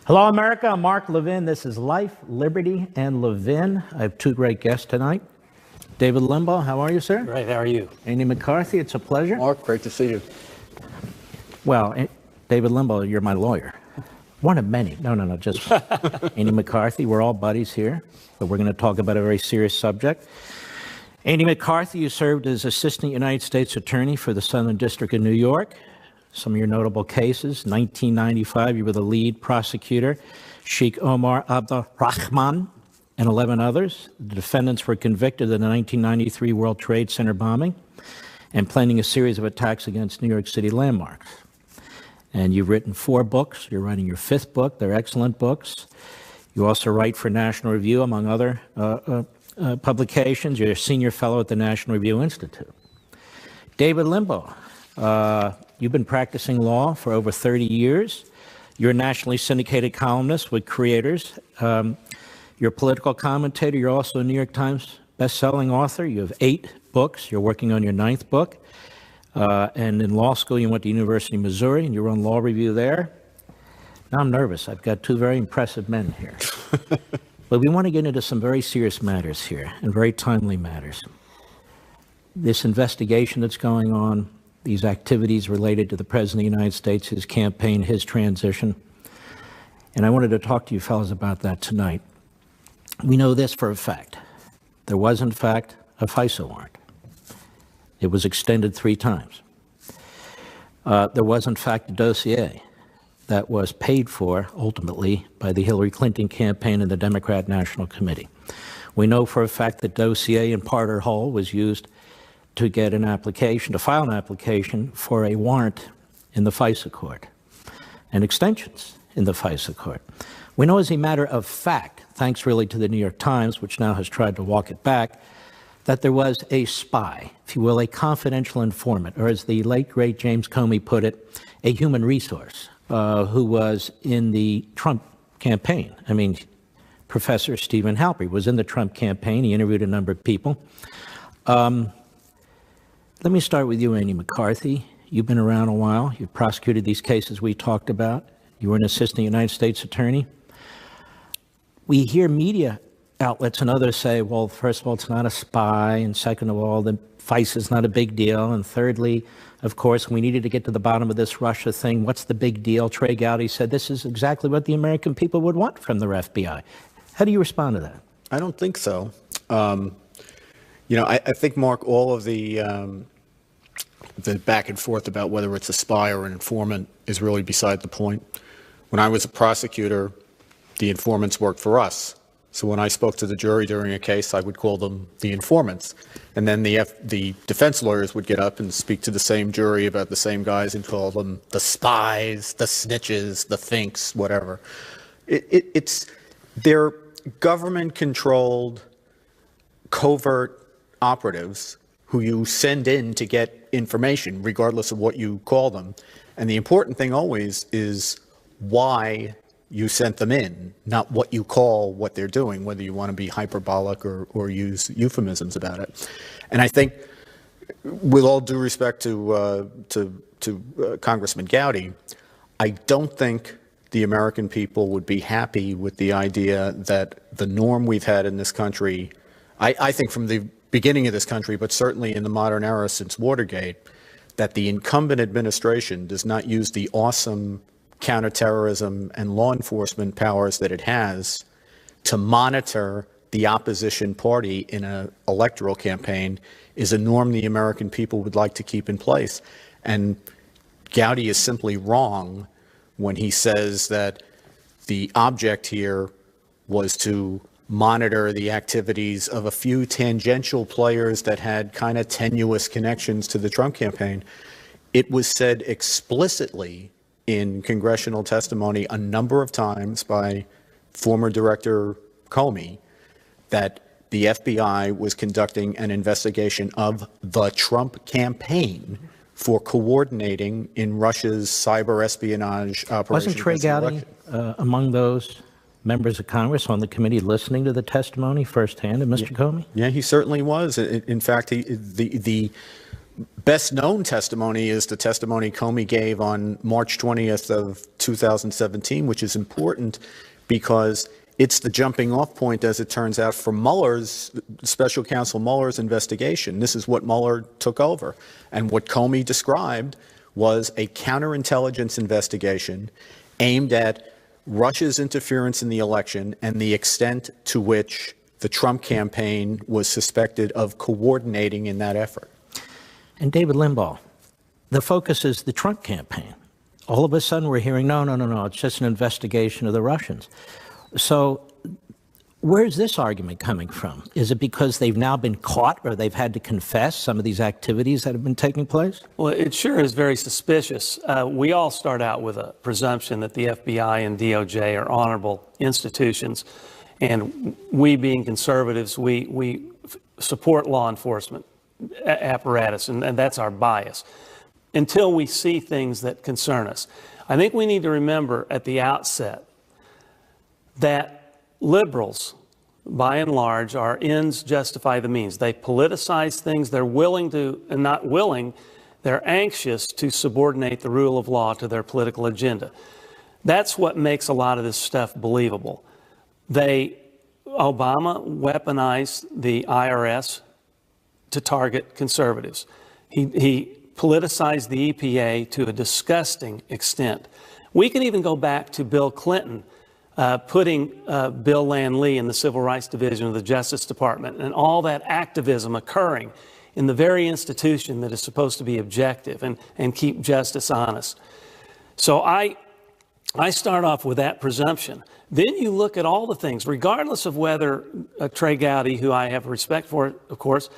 Hello, America. I'm Mark Levin. This is Life, Liberty, and Levin. I have two great guests tonight. David Limbaugh, how are you, sir? Great, how are you? Andy McCarthy, it's a pleasure. Mark, great to see you. Well, David Limbaugh, you're my lawyer. One of many. No, just Andy McCarthy. We're all buddies here, but we're going to talk about a very serious subject. Andy McCarthy, you served as Assistant United States Attorney for the Southern District of New York. Some of your notable cases: 1995, you were the lead prosecutor, Sheikh Omar Abdulrahman, and 11 others. The defendants were convicted of the 1993 World Trade Center bombing and planning a series of attacks against New York City landmarks. And you've written 4 books. You're writing your 5th book. They're excellent books. You also write for National Review, among other publications. You're a senior fellow at the National Review Institute. David Limbaugh, you've been practicing law for over 30 years. You're a nationally syndicated columnist with Creators. You're a political commentator. You're also a New York Times best-selling author. You have 8 books. You're working on your 9th book. And in law school, you went to University of Missouri, and you run law review there. Now I'm nervous. I've got 2 very impressive men here. But we want to get into some very serious matters here, and very timely matters. This investigation that's going on, these activities related to the President of the United States, his campaign, his transition. And I wanted to talk to you fellas about that tonight. We know this for a fact. There was, in fact, a FISA warrant. It was extended 3 times. There was, in fact, a dossier that was paid for, ultimately, by the Hillary Clinton campaign and the Democrat National Committee. We know for a fact that dossier in part or whole was used to get an application, to file an application for a warrant in the FISA court and extensions in the FISA court. We know as a matter of fact, thanks really to the New York Times, which now has tried to walk it back, that there was a spy, if you will, a confidential informant, or as the late, great James Comey put it, a human resource who was in the Trump campaign. I mean, Professor Stephen Halperin was in the Trump campaign. He interviewed a number of people. Let me start with you, Andy McCarthy. You've been around a while. You've prosecuted these cases we talked about. You were an assistant United States attorney. We hear media outlets and others say, well, first of all, it's not a spy, and second of all, the FISA is not a big deal, and thirdly, of course, we needed to get to the bottom of this Russia thing. What's the big deal? Trey Gowdy said this is exactly what the American people would want from their FBI. How do you respond to that? I don't think so. I think, Mark, all of the back and forth about whether it's a spy or an informant is really beside the point. When I was a prosecutor, the informants worked for us. So when I spoke to the jury during a case, I would call them the informants. And then the defense lawyers would get up and speak to the same jury about the same guys and call them the spies, the snitches, the finks, whatever. They're government-controlled, covert operatives who you send in to get information, regardless of what you call them. And the important thing always is why you sent them in, not what you call what they're doing, whether you want to be hyperbolic or use euphemisms about it. And I think, with all due respect to Congressman Gowdy, I don't think the American people would be happy with the idea that the norm we've had in this country, I think from the beginning of this country, but certainly in the modern era since Watergate, that the incumbent administration does not use the awesome counterterrorism and law enforcement powers that it has to monitor the opposition party in an electoral campaign is a norm the American people would like to keep in place. And Gowdy is simply wrong when he says that the object here was to monitor the activities of a few tangential players that had kind of tenuous connections to the Trump campaign. It was said explicitly in congressional testimony a number of times by former Director Comey that the FBI was conducting an investigation of the Trump campaign for coordinating in Russia's cyber espionage operation. Wasn't Trey Gowdy among those members of Congress on the committee listening to the testimony firsthand of Mr. Comey? Yeah, he certainly was. In fact, best known testimony is the testimony Comey gave on March 20th of 2017, which is important because it's the jumping off point, as it turns out, for Mueller's, special counsel Mueller's investigation. This is what Mueller took over. And what Comey described was a counterintelligence investigation aimed at Russia's interference in the election and the extent to which the Trump campaign was suspected of coordinating in that effort. And David Limbaugh, the focus is the Trump campaign. All of a sudden we're hearing, no, it's just an investigation of the Russians. So where's this argument coming from? Is it because they've now been caught or they've had to confess some of these activities that have been taking place? Well, it sure is very suspicious. We all start out with a presumption that the FBI and DOJ are honorable institutions. And we, being conservatives, we support law enforcement apparatus, and that's our bias, until we see things that concern us. I think we need to remember at the outset that liberals, by and large, our ends justify the means. They politicize things. They're willing to, and not willing, they're anxious to subordinate the rule of law to their political agenda. That's what makes a lot of this stuff believable. Obama weaponized the IRS to target conservatives. He politicized the EPA to a disgusting extent. We can even go back to Bill Clinton putting Bill Land Lee in the Civil Rights Division of the Justice Department, and all that activism occurring in the very institution that is supposed to be objective and keep justice honest. So I start off with that presumption. Then you look at all the things, regardless of whether Trey Gowdy, who I have respect for, of course,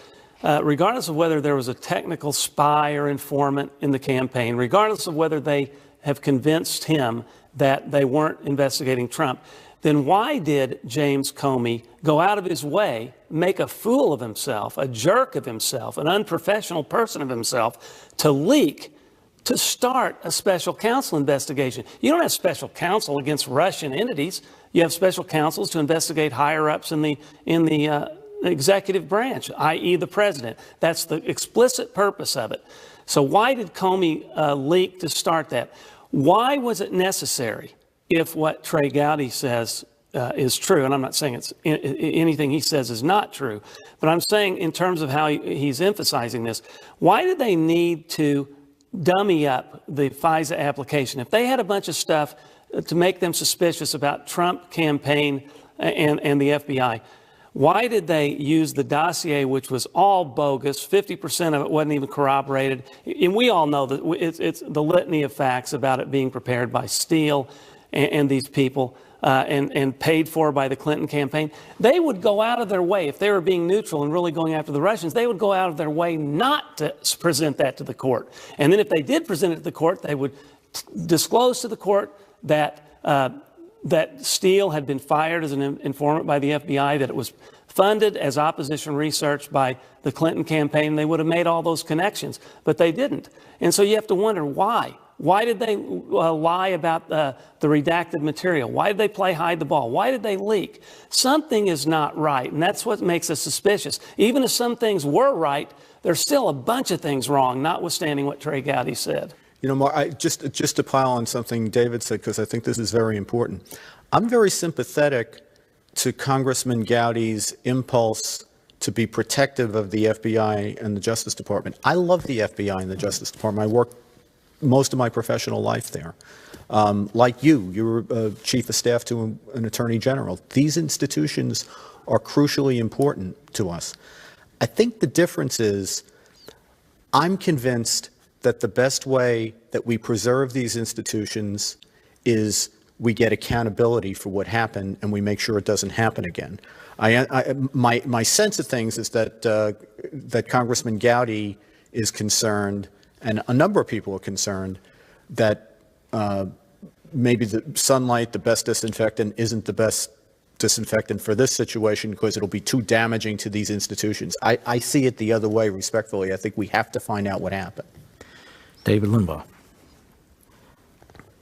regardless of whether there was a technical spy or informant in the campaign, regardless of whether they have convinced him that they weren't investigating Trump, then why did James Comey go out of his way, make a fool of himself, a jerk of himself, an unprofessional person of himself, to leak, to start a special counsel investigation? You don't have special counsel against Russian entities. You have special counsels to investigate higher-ups in the executive branch, i.e. the president. That's the explicit purpose of it. So why did Comey leak to start that? Why was it necessary, if what Trey Gowdy says is true, and I'm not saying anything he says is not true, but I'm saying in terms of how he's emphasizing this, why did they need to dummy up the FISA application? If they had a bunch of stuff to make them suspicious about Trump campaign and the FBI, why did they use the dossier, which was all bogus? 50% of it wasn't even corroborated. And we all know that it's the litany of facts about it being prepared by Steele and these people and paid for by the Clinton campaign. They would go out of their way, if they were being neutral and really going after the Russians, they would go out of their way not to present that to the court. And then if they did present it to the court, they would disclose to the court that that Steele had been fired as an informant by the FBI, that it was funded as opposition research by the Clinton campaign. They would have made all those connections, but they didn't. And so you have to wonder why. Why did they lie about the redacted material? Why did they play hide the ball? Why did they leak? Something is not right, and that's what makes us suspicious. Even if some things were right, there's still a bunch of things wrong, notwithstanding what Trey Gowdy said. You know, Mark, just to pile on something David said, because I think this is very important. I'm very sympathetic to Congressman Gowdy's impulse to be protective of the FBI and the Justice Department. I love the FBI and the Justice Department. I worked most of my professional life there. Like you were chief of staff to an attorney general. These institutions are crucially important to us. I think the difference is I'm convinced that the best way that we preserve these institutions is we get accountability for what happened and we make sure it doesn't happen again. My sense of things is that that Congressman Gowdy is concerned, and a number of people are concerned, that maybe the sunlight, the best disinfectant, isn't the best disinfectant for this situation because it'll be too damaging to these institutions. I see it the other way, respectfully. I think we have to find out what happened. David Limbaugh.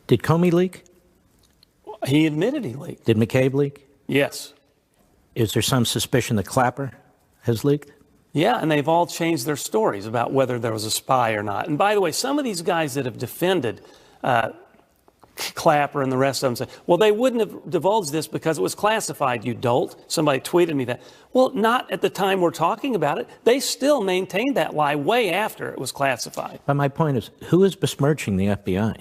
Did Comey leak? He admitted he leaked. Did McCabe leak? Yes. Is there some suspicion that Clapper has leaked? Yeah, and they've all changed their stories about whether there was a spy or not. And by the way, some of these guys that have defended Clapper and the rest of them say, well, they wouldn't have divulged this because it was classified, you dolt. Somebody tweeted me that. Well, not at the time we're talking about it. They still maintained that lie way after it was classified. But my point is, who is besmirching the FBI?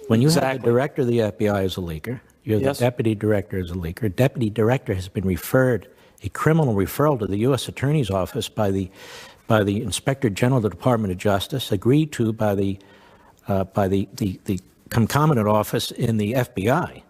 When you have the Exactly. director of the FBI as a leaker, you have Yes. the deputy director as a leaker. Deputy director has been referred, a criminal referral to the U.S. Attorney's Office by the Inspector General of the Department of Justice, agreed to by the concomitant office in the FBI.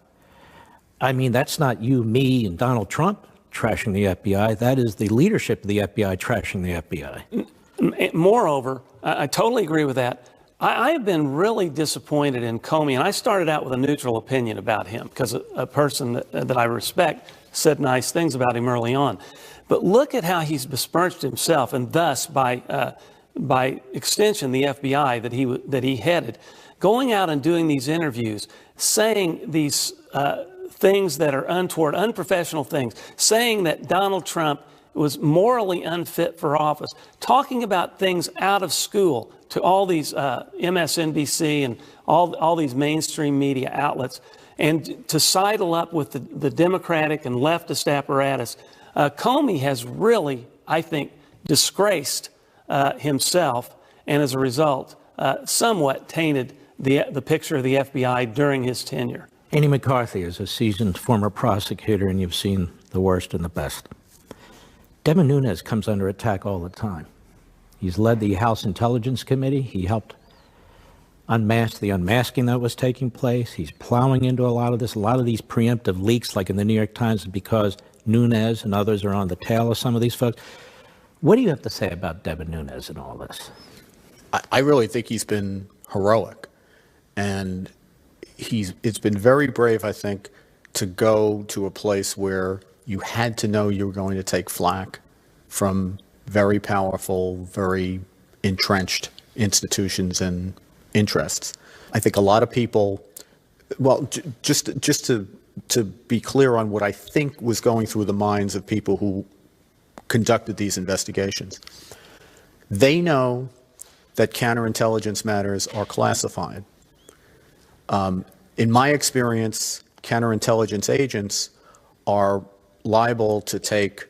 I mean, that's not you, me, and Donald Trump trashing the FBI. That is the leadership of the FBI trashing the FBI. Moreover, I totally agree with that. I have been really disappointed in Comey, and I started out with a neutral opinion about him because a person that I respect said nice things about him early on. But look at how he's besmirched himself, and thus, by extension, the FBI that he headed, going out and doing these interviews, saying these things that are untoward, unprofessional things, saying that Donald Trump was morally unfit for office, talking about things out of school to all these MSNBC and all these mainstream media outlets, and to sidle up with the Democratic and leftist apparatus. Comey has really, I think, disgraced himself, and as a result, somewhat tainted the picture of the FBI during his tenure. Andy McCarthy is a seasoned former prosecutor, and you've seen the worst and the best. Devin Nunes comes under attack all the time. He's led the House Intelligence Committee. He helped unmask the unmasking that was taking place. He's plowing into a lot of this. A lot of these preemptive leaks, like in the New York Times, because Nunes and others are on the tail of some of these folks. What do you have to say about Devin Nunes and all this? I really think he's been heroic, and it's been very brave, I think, to go to a place where you had to know you were going to take flack from very powerful, very entrenched institutions and interests. I think a lot of people, well, just to be clear on what I think was going through the minds of people who conducted these investigations, they know that counterintelligence matters are classified. In my experience, counterintelligence agents are liable to take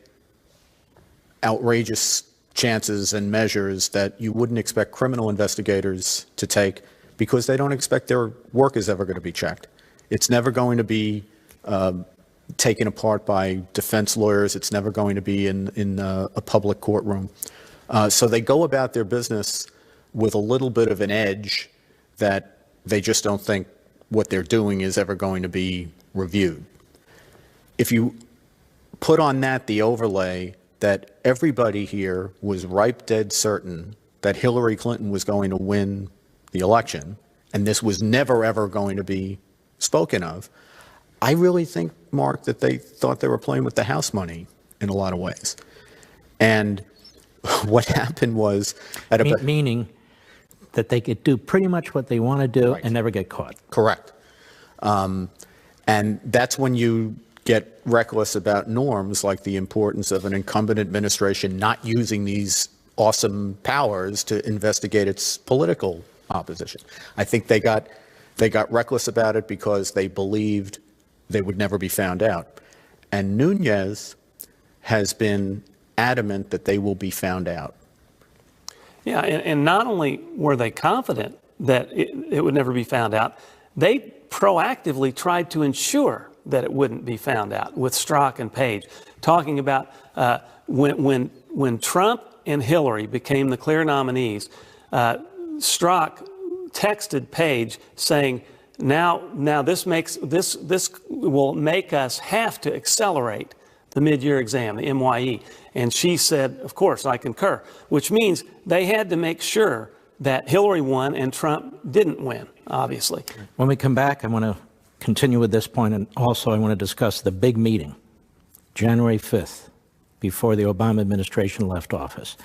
outrageous chances and measures that you wouldn't expect criminal investigators to take because they don't expect their work is ever going to be checked. It's never going to be taken apart by defense lawyers. It's never going to be in a public courtroom. So they go about their business with a little bit of an edge that they just don't think what they're doing is ever going to be reviewed. If you put on that the overlay that everybody here was ripe dead certain that Hillary Clinton was going to win the election, and this was never ever going to be spoken of, I really think, Mark, that they thought they were playing with the house money in a lot of ways. And what happened was Meaning that they could do pretty much what they want to do Right. and never get caught. Correct. And that's when you get reckless about norms like the importance of an incumbent administration not using these awesome powers to investigate its political opposition. I think they got reckless about it because they believed they would never be found out. And Nunes has been adamant that they will be found out. Yeah, and not only were they confident that it would never be found out, they proactively tried to ensure that it wouldn't be found out with Strzok and Page, talking about when Trump and Hillary became the clear nominees, Strzok texted Page saying, now this will make us have to accelerate the mid-year exam, the MYE. And she said, of course, I concur, which means they had to make sure that Hillary won and Trump didn't win, obviously. When we come back, I want to continue with this point, and also I want to discuss the big meeting, January 5th, before the Obama administration left office.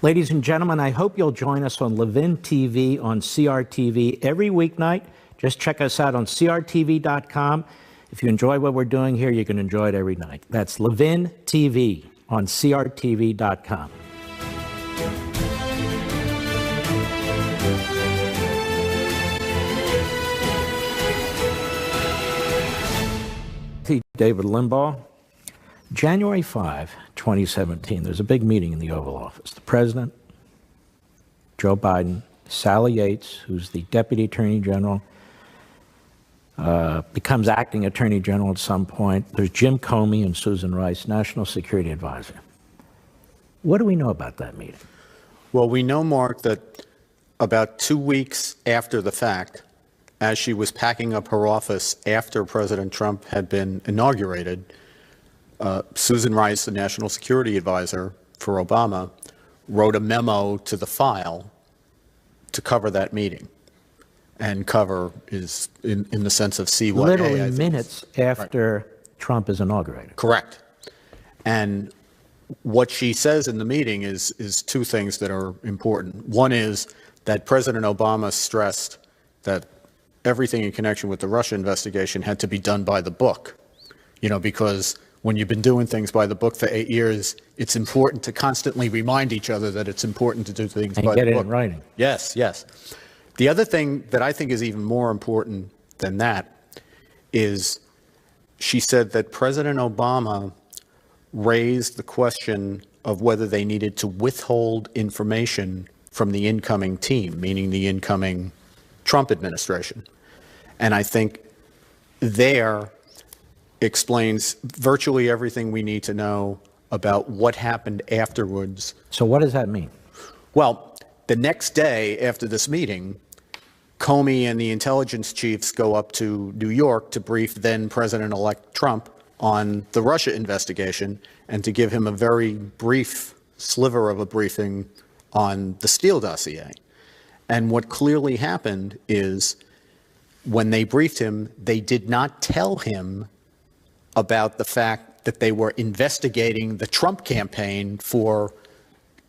Ladies and gentlemen, I hope you'll join us on Levin TV on CRTV every weeknight. Just check us out on crtv.com. If you enjoy what we're doing here, you can enjoy it every night. That's Levin TV on crtv.com. David Limbaugh, January 5, 2017, there's a big meeting in the Oval Office. The President, Joe Biden, Sally Yates, who's the Deputy Attorney General, becomes acting Attorney General at some point. There's Jim Comey and Susan Rice, National Security Advisor. What do we know about that meeting? Well, we know, Mark, that about 2 weeks after the fact, as she was packing up her office after President Trump had been inaugurated, Susan Rice, the National Security Advisor for Obama, wrote a memo to the file to cover that meeting. And cover is in the sense of see what literally minutes after Trump is inaugurated. Correct. And what she says in the meeting is two things that are important. One is that President Obama stressed that everything in connection with the Russia investigation had to be done by the book, because when you've been doing things by the book for 8 years, it's important to constantly remind each other that it's important to do things by the book. And get it in writing. Yes, yes. The other thing that I think is even more important than that is she said that President Obama raised the question of whether they needed to withhold information from the incoming team, meaning the incoming Trump administration. And I think there explains virtually everything we need to know about what happened afterwards. So what does that mean? Well, the next day after this meeting, Comey and the intelligence chiefs go up to New York to brief then President-elect Trump on the Russia investigation and to give him a very brief sliver of a briefing on the Steele dossier. And what clearly happened is when they briefed him, they did not tell him about the fact that they were investigating the Trump campaign for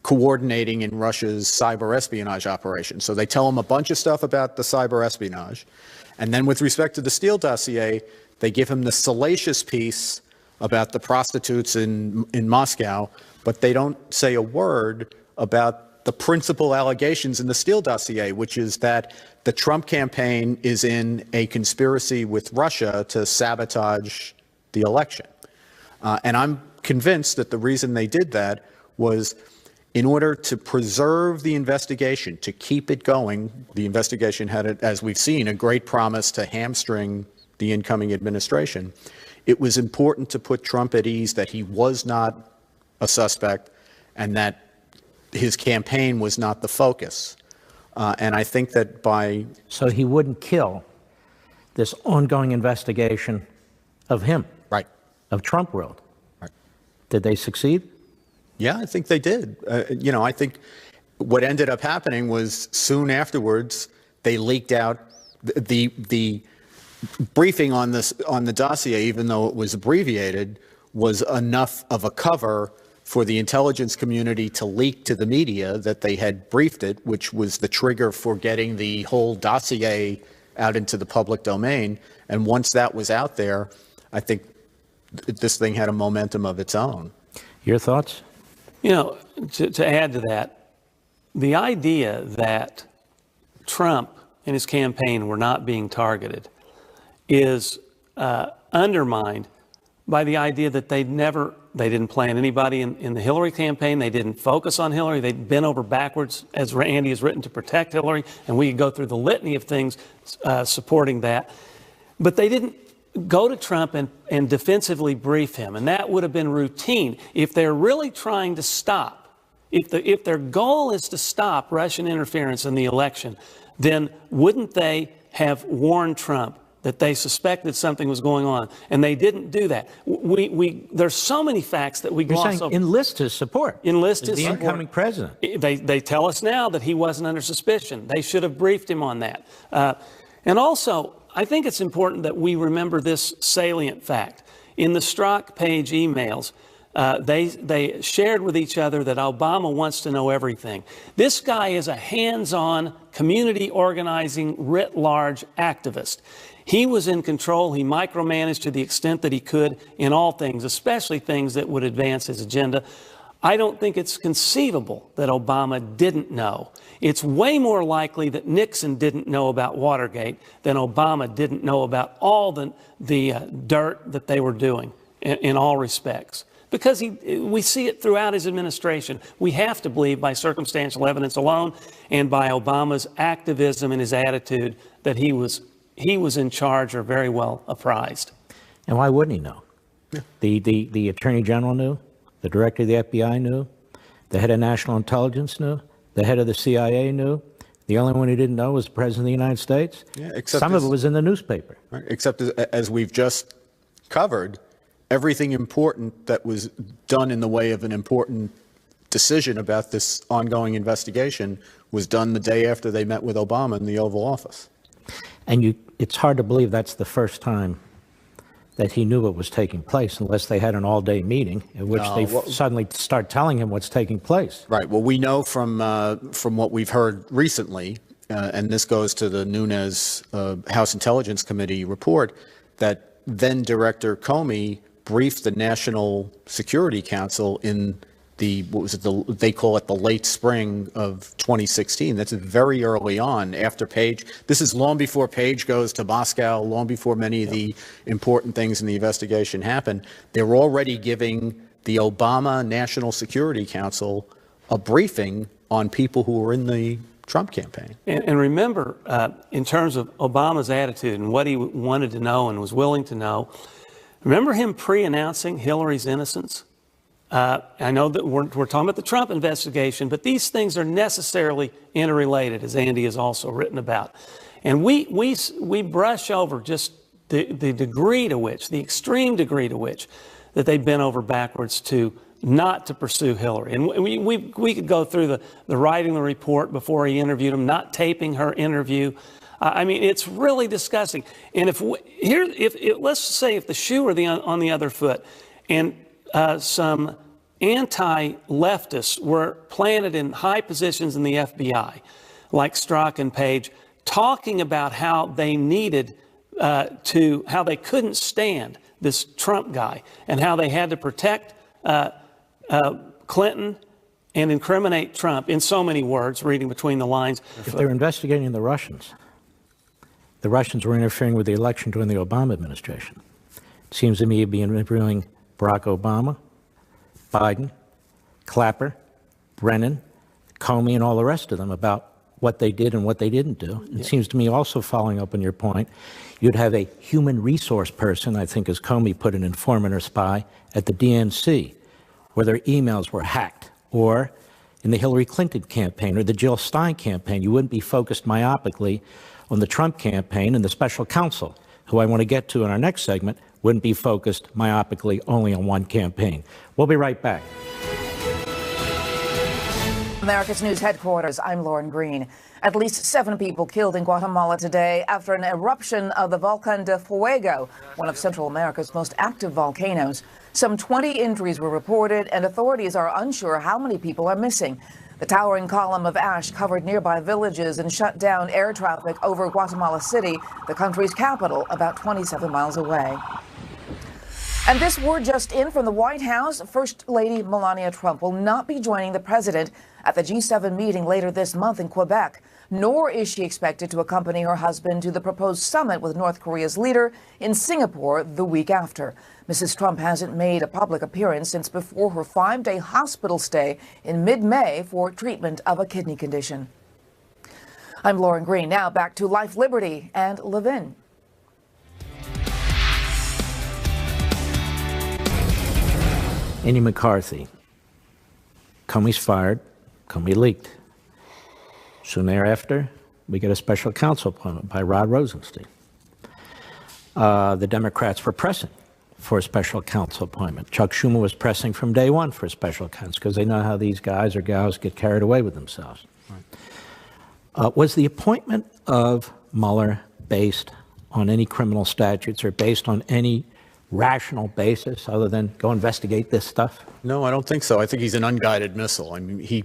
coordinating in Russia's cyber espionage operation. So they tell him a bunch of stuff about the cyber espionage. And then with respect to the Steele dossier, they give him the salacious piece about the prostitutes in Moscow, but they don't say a word about the principal allegations in the Steele dossier, which is that the Trump campaign is in a conspiracy with Russia to sabotage the election. And I'm convinced that the reason they did that was in order to preserve the investigation, to keep it going. The investigation had, as we've seen, a great promise to hamstring the incoming administration. It was important to put Trump at ease that he was not a suspect and that his campaign was not the focus. And I think that by... So he wouldn't kill this ongoing investigation of him. Right. Of Trump world. Right. Did they succeed? Yeah, I think they did. I think what ended up happening was soon afterwards, they leaked out the briefing on the dossier, even though it was abbreviated, was enough of a cover for the intelligence community to leak to the media that they had briefed it, which was the trigger for getting the whole dossier out into the public domain. And once that was out there, I think this thing had a momentum of its own. Your thoughts? To add to that, the idea that Trump and his campaign were not being targeted is undermined by the idea that they didn't plan anybody in the Hillary campaign. They didn't focus on Hillary. They'd bent over backwards, as Randy has written, to protect Hillary. And we could go through the litany of things supporting that. But they didn't go to Trump and defensively brief him. And that would have been routine. If they're really trying to stop, if their goal is to stop Russian interference in the election, then wouldn't they have warned Trump that they suspected something was going on? And they didn't do that. There's so many facts that we gloss over. Enlist his support. Enlist his support. The incoming president. They tell us now that he wasn't under suspicion. They should have briefed him on that. And also, I think it's important that we remember this salient fact. In the Strzok page emails, they shared with each other that Obama wants to know everything. This guy is a hands-on, community organizing, writ large activist. He was in control. He micromanaged to the extent that he could in all things, especially things that would advance his agenda. I don't think it's conceivable that Obama didn't know. It's way more likely that Nixon didn't know about Watergate than Obama didn't know about all the dirt that they were doing in all respects. Because we see it throughout his administration. We have to believe by circumstantial evidence alone and by Obama's activism and his attitude that he was in charge or very well apprised. And why wouldn't he know? Yeah. The Attorney General knew, the Director of the FBI knew, the head of National Intelligence knew, the head of the CIA knew. The only one who didn't know was the President of the United States. Yeah, except some of it was in the newspaper. Right, except as we've just covered, everything important that was done in the way of an important decision about this ongoing investigation was done the day after they met with Obama in the Oval Office. And it's hard to believe that's the first time that he knew what was taking place, unless they had an all-day meeting in which they suddenly start telling him what's taking place. Right. Well, we know from what we've heard recently, and this goes to the Nunes House Intelligence Committee report, that then Director Comey briefed the National Security Council in they call it the late spring of 2016. That's very early on after Page. This is long before Page goes to Moscow, long before many of the important things in the investigation happen. They're already giving the Obama National Security Council a briefing on people who were in the Trump campaign. And remember, in terms of Obama's attitude and what he wanted to know and was willing to know, remember him pre-announcing Hillary's innocence? I know that we're talking about the Trump investigation, but these things are necessarily interrelated, as Andy has also written about. And we brush over just the degree to which, the extreme degree to which, that they bent over backwards not to pursue Hillary. And we could go through the writing the report before he interviewed him, not taping her interview. I mean, it's really disgusting. And let's say if the shoe were on the other foot, and some anti-leftists were planted in high positions in the FBI, like Strzok and Page, talking about how they needed how they couldn't stand this Trump guy and how they had to protect Clinton and incriminate Trump, in so many words, reading between the lines. If they were investigating the Russians were interfering with the election during the Obama administration. It seems to me you'd be interviewing Barack Obama, Biden, Clapper, Brennan, Comey, and all the rest of them about what they did and what they didn't do. It seems to me, also following up on your point, you'd have a human resource person, I think as Comey put, an informant or spy, at the DNC, where their emails were hacked, or in the Hillary Clinton campaign or the Jill Stein campaign. You wouldn't be focused myopically on the Trump campaign, and the special counsel, who I want to get to in our next segment, wouldn't be focused myopically only on one campaign. We'll be right back. America's News Headquarters, I'm Lauren Green. At least 7 people killed in Guatemala today after an eruption of the Volcan de Fuego, one of Central America's most active volcanoes. Some 20 injuries were reported, and authorities are unsure how many people are missing. The towering column of ash covered nearby villages and shut down air traffic over Guatemala City, the country's capital, about 27 miles away. And this word just in from the White House: First Lady Melania Trump will not be joining the president at the G7 meeting later this month in Quebec, nor is she expected to accompany her husband to the proposed summit with North Korea's leader in Singapore the week after. Mrs. Trump hasn't made a public appearance since before her 5-day hospital stay in mid-May for treatment of a kidney condition. I'm Lauren Green. Now back to Life, Liberty, and Levin. Andy McCarthy. Comey's fired. Comey leaked. Soon thereafter, we get a special counsel appointment by Rod Rosenstein. The Democrats were pressing for a special counsel appointment. Chuck Schumer was pressing from day one for a special counsel because they know how these guys or gals get carried away with themselves. Right. Was the appointment of Mueller based on any criminal statutes or based on any rational basis other than go investigate this stuff? No, I don't think so. I think he's an unguided missile. I mean,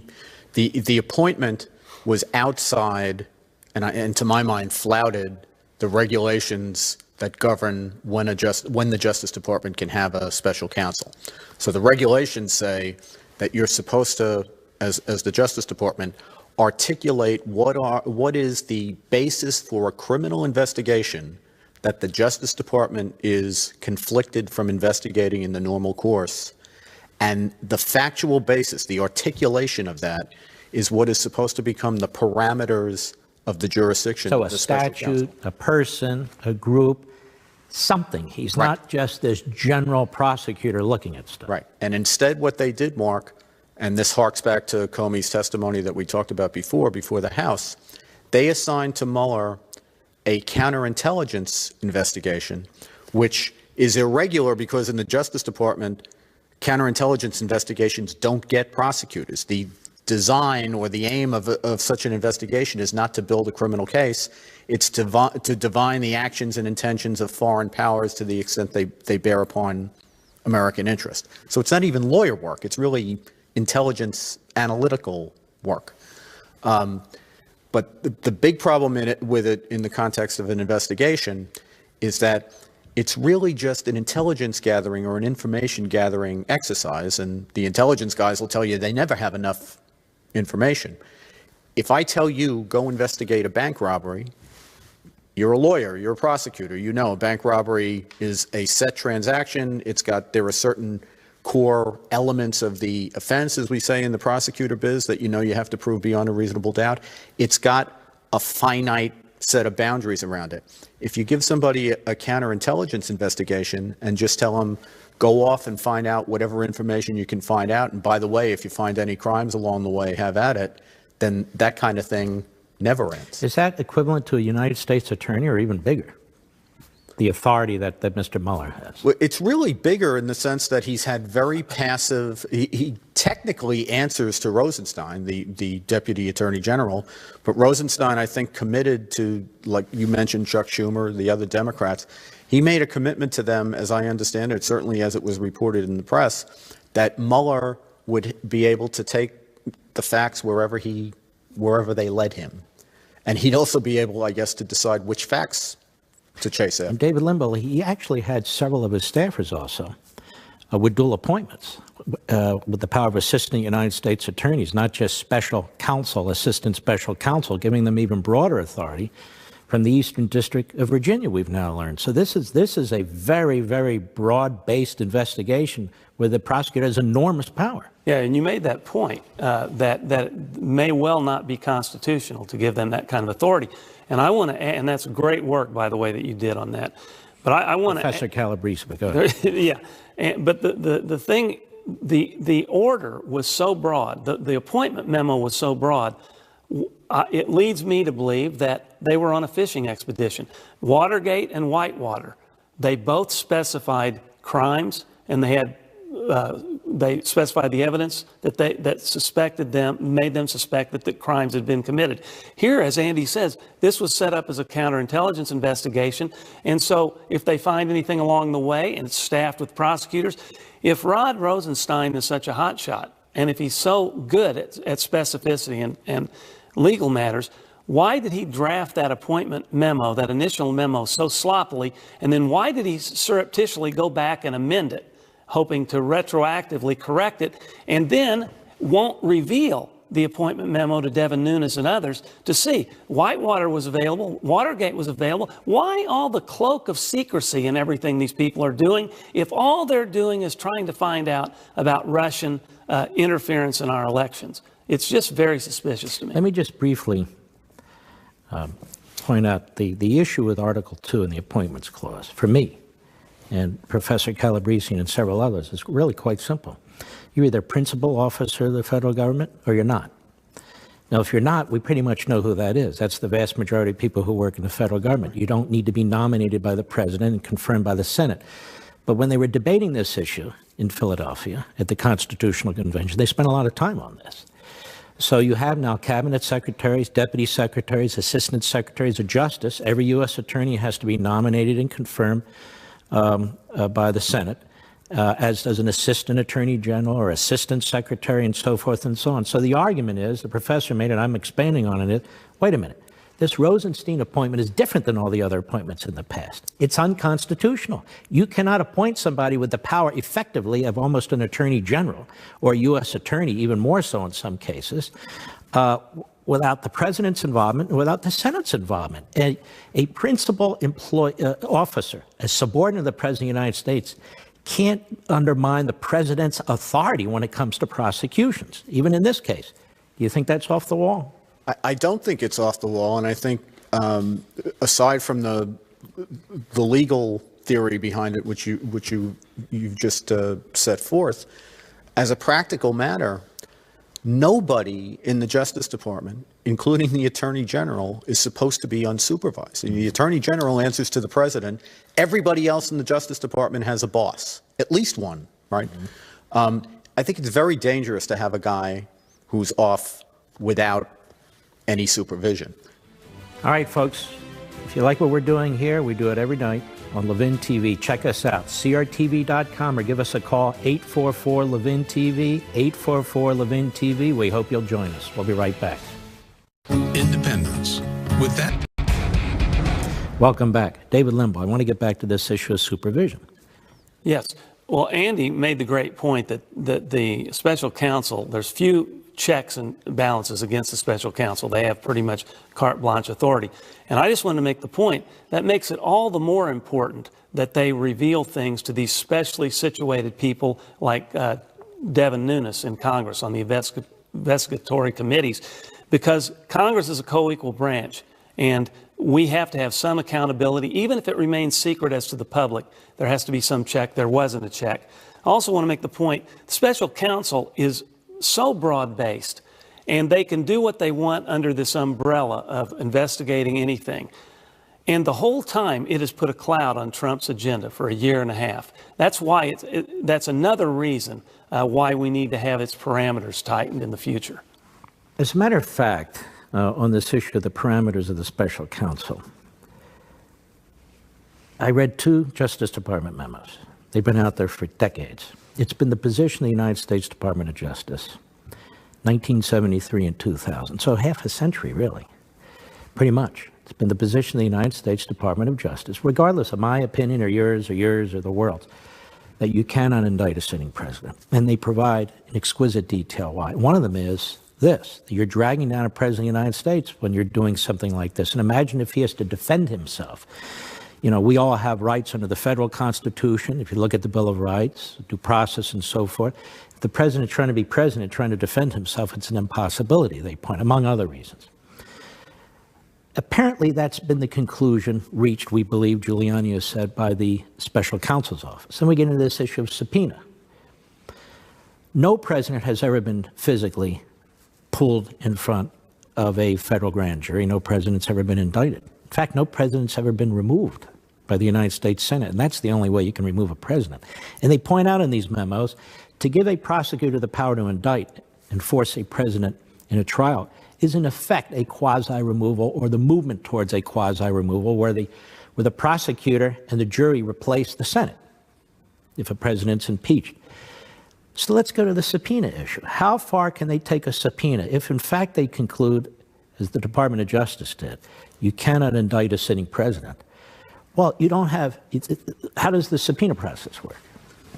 the appointment was outside and to my mind flouted the regulations that govern when the Justice Department can have a special counsel. So the regulations say that you're supposed to, as the Justice Department, articulate what is the basis for a criminal investigation that the Justice Department is conflicted from investigating in the normal course. And the factual basis, the articulation of that, is what is supposed to become the parameters of the jurisdiction. So of a the special statute, counsel. a person, a group, something. He's Right. not just this general prosecutor looking at stuff. Right. And instead what they did, Mark, and this harks back to Comey's testimony that we talked about before the House, they assigned to Mueller a counterintelligence investigation, which is irregular because in the Justice Department, counterintelligence investigations don't get prosecutors. The design or the aim of such an investigation is not to build a criminal case. It's to divine the actions and intentions of foreign powers to the extent they bear upon American interest. So it's not even lawyer work. It's really intelligence analytical work. But the big problem with it in the context of an investigation is that it's really just an intelligence gathering or an information gathering exercise, and the intelligence guys will tell you they never have enough information. If I tell you, go investigate a bank robbery, you're a lawyer, you're a prosecutor, you know a bank robbery is a set transaction, there are certain core elements of the offense, as we say in the prosecutor biz, that you have to prove beyond a reasonable doubt. It's got a finite set of boundaries around it. If you give somebody a counterintelligence investigation and just tell them, go off and find out whatever information you can find out, and by the way, if you find any crimes along the way, have at it, then that kind of thing never ends. Is that equivalent to a United States attorney or even bigger? The authority that Mr. Mueller has. Well, it's really bigger in the sense that he's had very passive, he technically answers to Rosenstein, the Deputy Attorney General, but Rosenstein, I think, committed to, like you mentioned, Chuck Schumer, the other Democrats, he made a commitment to them, as I understand it, certainly as it was reported in the press, that Mueller would be able to take the facts wherever they led him. And he'd also be able, I guess, to decide which facts to chase after. And David Limbaugh, he actually had several of his staffers also with dual appointments with the power of assistant United States attorneys, not just special counsel, assistant special counsel, giving them even broader authority from the Eastern District of Virginia, we've now learned. So this is a very, very broad-based investigation where the prosecutor has enormous power. Yeah, and you made that point that it may well not be constitutional to give them that kind of authority. And I want to, and that's great work, by the way, that you did on that. But I want to, Professor Calabrese, but go ahead. yeah. But the thing, the order was so broad, the appointment memo was so broad. It leads me to believe that they were on a fishing expedition. Watergate and Whitewater, they both specified crimes, and they specified the evidence that suspected them, made them suspect that the crimes had been committed. Here, as Andy says, this was set up as a counterintelligence investigation, and so if they find anything along the way, and it's staffed with prosecutors, if Rod Rosenstein is such a hotshot, and if he's so good at specificity and legal matters, why did he draft that appointment memo, that initial memo, so sloppily, and then why did he surreptitiously go back and amend it, hoping to retroactively correct it, and then won't reveal the appointment memo to Devin Nunes and others to see? Whitewater was available, Watergate was available. Why all the cloak of secrecy and everything these people are doing if all they're doing is trying to find out about Russian interference in our elections? It's just very suspicious to me. Let me just briefly point out the issue with Article 2 and the Appointments Clause, for me, and Professor Calabrese and several others, is really quite simple. You're either principal officer of the federal government or you're not. Now, if you're not, we pretty much know who that is. That's the vast majority of people who work in the federal government. You don't need to be nominated by the president and confirmed by the Senate. But when they were debating this issue in Philadelphia at the Constitutional Convention, they spent a lot of time on this. So you have now cabinet secretaries, deputy secretaries, assistant secretaries of justice. Every U.S. attorney has to be nominated and confirmed by the Senate, as does an assistant attorney general or assistant secretary and so forth and so on. So the argument is, the professor made it, I'm expanding on it, wait a minute, This Rosenstein appointment is different than all the other appointments in the past. It's unconstitutional. You cannot appoint somebody with the power effectively of almost an attorney general or a U.S. attorney, even more so in some cases, without the president's involvement and without the Senate's involvement. A principal officer, a subordinate of the president of the United States, can't undermine the president's authority when it comes to prosecutions, even in this case. Do you think that's off the wall? I don't think it's off the wall, and I think aside from the legal theory behind it, which you've just set forth, as a practical matter, nobody in the Justice Department, including the Attorney General, is supposed to be unsupervised. The Attorney General answers to the President. Everybody else in the Justice Department has a boss, at least one, right? Mm-hmm. I think it's very dangerous to have a guy who's off without any supervision. All right, folks, if you like what we're doing here, we do it every night on Levin TV. Check us out, crtv.com, or give us a call, 844-LEVIN-TV, 844-LEVIN-TV. We hope you'll join us. We'll be right back. Independence. With that. Welcome back. David Limbaugh, I want to get back to this issue of supervision. Yes. Well, Andy made the great point that the special counsel, there's few checks and balances against the special counsel. They have pretty much carte blanche authority. And I just want to make the point that makes it all the more important that they reveal things to these specially situated people like Devin Nunes in Congress on the investigatory committees, because Congress is a co-equal branch, and we have to have some accountability. Even if it remains secret as to the public, there has to be some check. There wasn't a check. I also want to make the point, the special counsel is so broad-based, and they can do what they want under this umbrella of investigating anything. And the whole time, it has put a cloud on Trump's agenda for a year and a half. That's why that's another reason why we need to have its parameters tightened in the future. As a matter of fact, on this issue of the parameters of the special counsel, I read 2 Justice Department memos. They've been out there for decades. It's been the position of the United States Department of Justice, 1973 and 2000, so half a century, really, pretty much. It's been the position of the United States Department of Justice, regardless of my opinion or yours or the world's, that you cannot indict a sitting president. And they provide in exquisite detail why. One of them is this, that you're dragging down a president of the United States when you're doing something like this. And imagine if he has to defend himself. You know, we all have rights under the federal Constitution. If you look at the Bill of Rights, due process and so forth, if the president is trying to be president, trying to defend himself, it's an impossibility, they point, among other reasons. Apparently, that's been the conclusion reached, we believe, Giuliani has said, by the special counsel's office. Then we get into this issue of subpoena. No president has ever been physically pulled in front of a federal grand jury. No president's ever been indicted. In fact, no president's ever been removed by the United States Senate, and that's the only way you can remove a president. And they point out in these memos, to give a prosecutor the power to indict and force a president in a trial is in effect a quasi-removal, or the movement towards a quasi-removal, where the prosecutor and the jury replace the Senate if a president's impeached. So let's go to the subpoena issue. How far can they take a subpoena if, in fact, they conclude, as the Department of Justice did, you cannot indict a sitting president? Well, you don't have, how does the subpoena process work?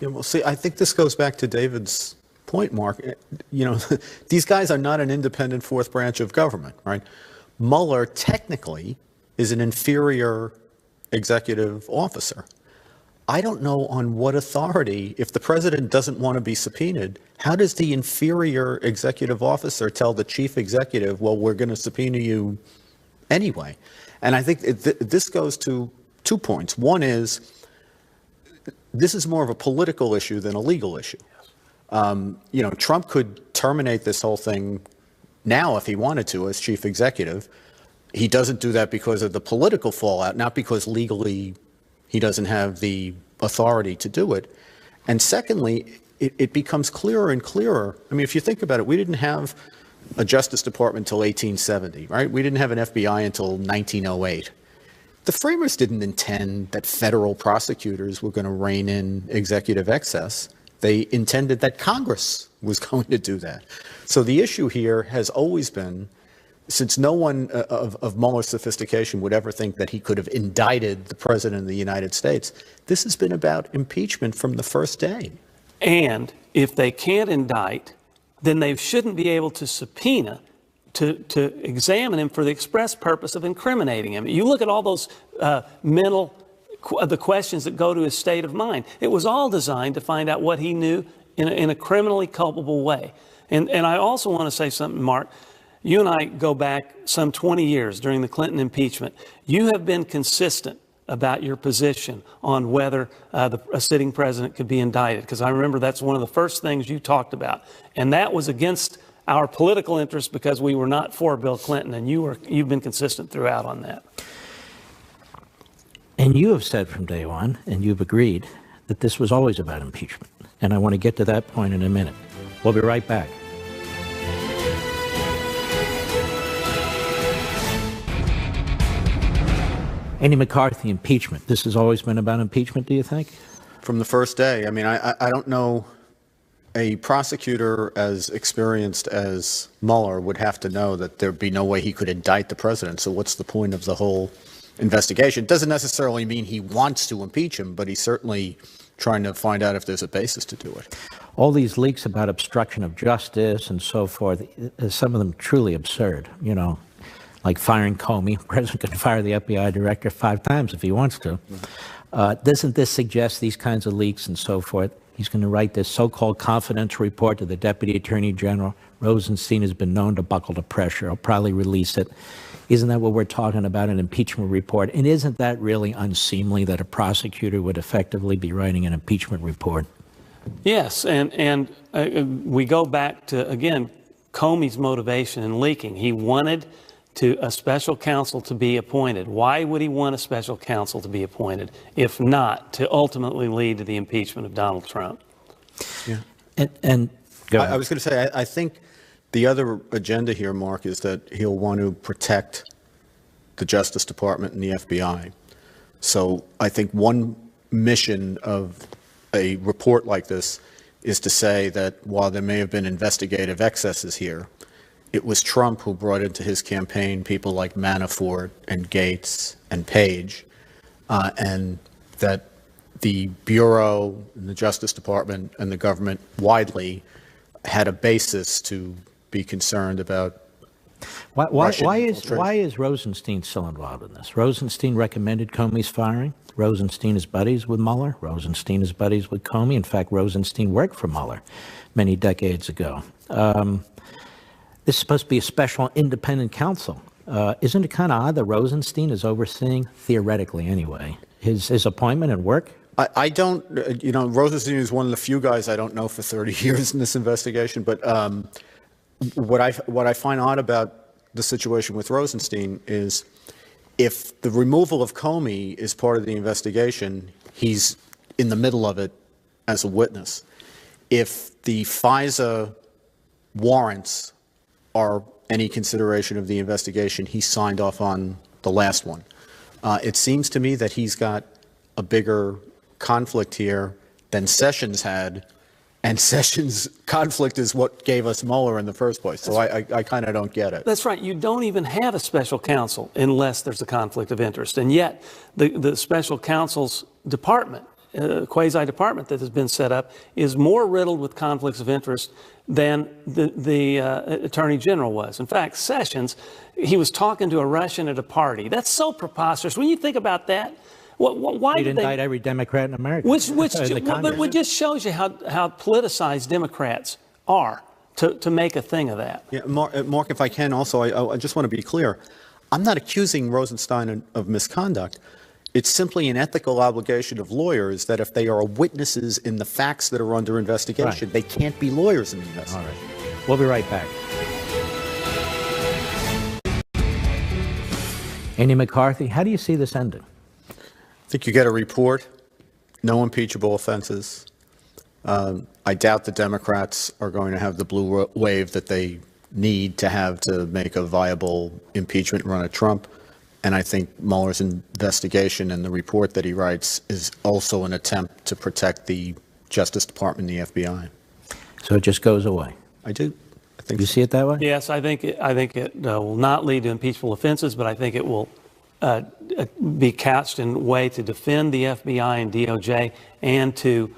Yeah, well, see, I think this goes back to David's point, Mark. You know, these guys are not an independent fourth branch of government, right? Mueller technically is an inferior executive officer. I don't know on what authority, if the president doesn't want to be subpoenaed, how does the inferior executive officer tell the chief executive, well, we're going to subpoena you anyway? And I think this goes to 2 points. One is, this is more of a political issue than a legal issue. You know, Trump could terminate this whole thing now if he wanted to as chief executive. He doesn't do that because of the political fallout, not because legally he doesn't have the authority to do it. And secondly, it becomes clearer and clearer. I mean, if you think about it, we didn't have a Justice Department until 1870, right? We didn't have an FBI until 1908. The framers didn't intend that federal prosecutors were going to rein in executive excess. They intended that Congress was going to do that. So the issue here has always been since no one of Mueller's sophistication would ever think that he could have indicted the president of the United States, this has been about impeachment from the first day. And if they can't indict, then they shouldn't be able to subpoena to examine him for the express purpose of incriminating him. You look at all those the questions that go to his state of mind. It was all designed to find out what he knew in a criminally culpable way. And I also want to say something, Mark. You and I go back some 20 years during the Clinton impeachment. You have been consistent about your position on whether a sitting president could be indicted, because I remember that's one of the first things you talked about. And that was against our political interests because we were not for Bill Clinton, and you've been consistent throughout on that. And you have said from day one, and you've agreed, that this was always about impeachment. And I want to get to that point in a minute. We'll be right back. Andy McCarthy, impeachment. This has always been about impeachment, do you think? From the first day. I mean, I don't know, a prosecutor as experienced as Mueller would have to know that there'd be no way he could indict the president. So what's the point of the whole investigation? It doesn't necessarily mean he wants to impeach him, but he's certainly trying to find out if there's a basis to do it. All these leaks about obstruction of justice and so forth, some of them truly absurd, you know. Like firing Comey. The president can fire the FBI director 5 times if he wants to. Doesn't this suggest these kinds of leaks and so forth? He's going to write this so-called confidential report to the Deputy Attorney General. Rosenstein has been known to buckle to pressure. He'll probably release it. Isn't that what we're talking about, an impeachment report? And isn't that really unseemly that a prosecutor would effectively be writing an impeachment report? Yes, and we go back to, again, Comey's motivation in leaking. He wanted a special counsel to be appointed. Why would he want a special counsel to be appointed, if not to ultimately lead to the impeachment of Donald Trump? Yeah. And go ahead. I was going to say, I think the other agenda here, Mark, is that he'll want to protect the Justice Department and the FBI. So I think one mission of a report like this is to say that while there may have been investigative excesses here, it was Trump who brought into his campaign people like Manafort and Gates and Page, and that the Bureau and the Justice Department and the government widely had a basis to be concerned about. Why is Rosenstein still involved in this? Rosenstein recommended Comey's firing. Rosenstein is buddies with Mueller. Rosenstein is buddies with Comey. In fact, Rosenstein worked for Mueller many decades ago. This is supposed to be a special independent counsel. Isn't it kind of odd that Rosenstein is overseeing, theoretically anyway, his appointment and work? I don't, Rosenstein is one of the few guys I don't know for 30 years in this investigation, but what I find odd about the situation with Rosenstein is if the removal of Comey is part of the investigation, he's in the middle of it as a witness. If the FISA warrants are any consideration of the investigation, he signed off on the last one. It seems to me that he's got a bigger conflict here than Sessions had, and Sessions' conflict is what gave us Mueller in the first place. So I kind of don't get it. That's right. You don't even have a special counsel unless there's a conflict of interest. And yet the special counsel's department, quasi-department that has been set up, is more riddled with conflicts of interest than the Attorney General was. In fact, Sessions, he was talking to a Russian at a party. That's so preposterous. When you think about that, why He'd did indict every Democrat in America. Which just shows you how politicized Democrats are to make a thing of that. Yeah, Mark, if I can also, I just want to be clear. I'm not accusing Rosenstein of misconduct. It's simply an ethical obligation of lawyers that if they are witnesses in the facts that are under investigation, they can't be lawyers in the investigation. All right. We'll be right back. Andy McCarthy, how do you see this ending? I think you get a report, no impeachable offenses. I doubt the Democrats are going to have the blue wave that they need to have to make a viable impeachment run at Trump. And I think Mueller's investigation and the report that he writes is also an attempt to protect the Justice Department and the FBI. So it just goes away. I do. You see it that way? Yes, I think it will not lead to impeachable offenses, but I think it will be couched in a way to defend the FBI and DOJ and to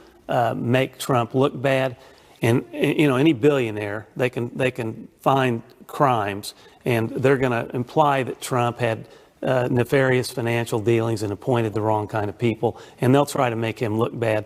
make Trump look bad. And any billionaire, they can find crimes, and they're going to imply that Trump had nefarious financial dealings and appointed the wrong kind of people, and they'll try to make him look bad.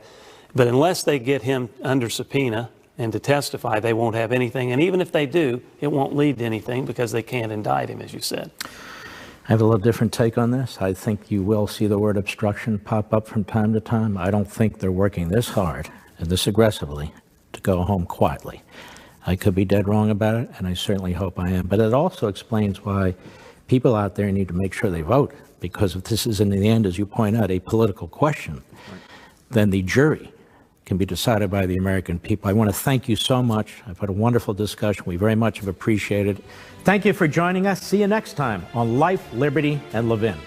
But unless they get him under subpoena and to testify, they won't have anything. And even if they do, it won't lead to anything because they can't indict him, as you said. I have a little different take on this. I think you will see the word obstruction pop up from time to time. I don't think they're working this hard and this aggressively to go home quietly. I could be dead wrong about it, and I certainly hope I am. But it also explains why people out there need to make sure they vote, because if this is in the end, as you point out, a political question, then the jury can be decided by the American people. I want to thank you so much. I've had a wonderful discussion. We very much have appreciated it. Thank you for joining us. See you next time on Life, Liberty, and Levin.